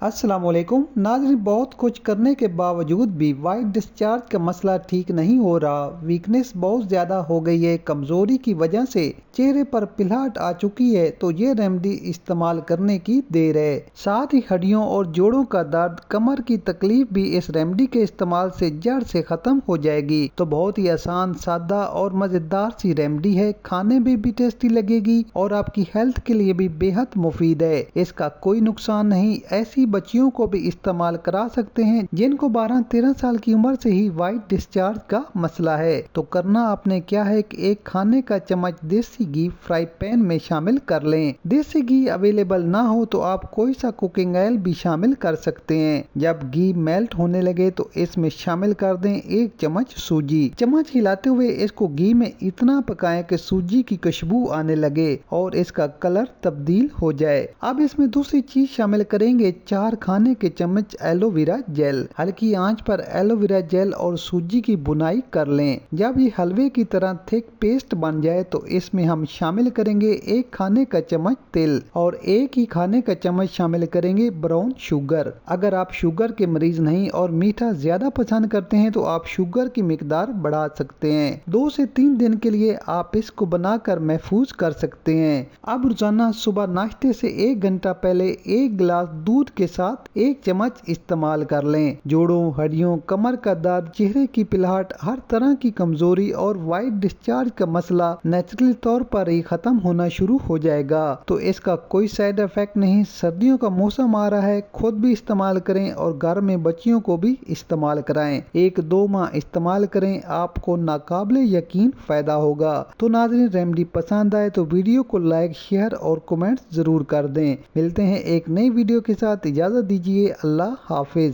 अस्सलाम वालेकुम नाज़रीन, बहुत कुछ करने के बावजूद भी वाइट डिस्चार्ज का मसला ठीक नहीं हो रहा। वीकनेस बहुत ज़्यादा हो गई है। कमज़ोरी की वजह से चेहरे पर पिलहट आ चुकी है, तो ये रेमेडी इस्तेमाल करने की देर है। साथ ही हड्डियों और जोड़ों का दर्द, कमर की तकलीफ भी इस रेमेडी के इस्तेमाल से जड़ से ख़त्म हो जाएगी। तो बहुत ही आसान, सादा और मज़ेदार सी रेमेडी है। खाने में भी टेस्टी लगेगी और आपकी हेल्थ के लिए भी बेहद मुफीद है। इसका कोई नुकसान नहीं। ऐसी बच्चियों को भी इस्तेमाल करा सकते हैं जिनको 12-13 साल की उम्र से ही वाइट डिस्चार्ज का मसला है। तो करना आपने क्या है कि एक खाने का चम्मच देसी घी फ्राई पैन में शामिल कर लें। देसी घी अवेलेबल ना हो तो आप कोई सा कुकिंग ऑयल भी शामिल कर सकते हैं। जब घी मेल्ट होने लगे तो इसमें शामिल कर दें 1 चम्मच सूजी। चम्मच हिलाते हुए इसको घी में इतना पकाएं कि सूजी की खुशबू आने लगे और इसका कलर तब्दील हो जाए। अब इसमें दूसरी चीज शामिल करेंगे 4 खाने के चम्मच एलोवेरा जेल। हल्की आंच पर एलोवेरा जेल और सूजी की बुनाई कर लें। जब ये हलवे की तरह थिक पेस्ट बन जाए तो इसमें हम शामिल करेंगे 1 खाने का चम्मच तिल और 1 ही खाने का चम्मच शामिल करेंगे ब्राउन शुगर। अगर आप शुगर के मरीज नहीं और मीठा ज्यादा पसंद करते हैं तो आप शुगर की मिकदार बढ़ा सकते हैं। 2 से 3 दिन के लिए आप इसको बनाकर महफूज कर सकते हैं। अब रोजाना सुबह नाश्ते से 1 घंटा पहले 1 गिलास दूध के साथ 1 चम्मच इस्तेमाल कर लें। जोड़ों, हड्डियों, कमर का दर्द, चेहरे की पिलहट, हर तरह की कमजोरी और वाइट डिस्चार्ज का मसला नेचुरल तौर पर ही खत्म होना शुरू हो जाएगा। तो इसका कोई साइड इफेक्ट नहीं। सर्दियों का मौसम आ रहा है, खुद भी इस्तेमाल करें और घर में बच्चियों को भी इस्तेमाल कराएं। 1-2 माह इस्तेमाल करें, आपको नाकाबिले यकीन फायदा होगा। तो नाज़रीन, रेमेडी पसंद आए तो वीडियो को लाइक, शेयर और कमेंट जरूर कर दें। मिलते हैं एक नई वीडियो के साथ। इजाजत दीजिए। अल्लाह हाफिज।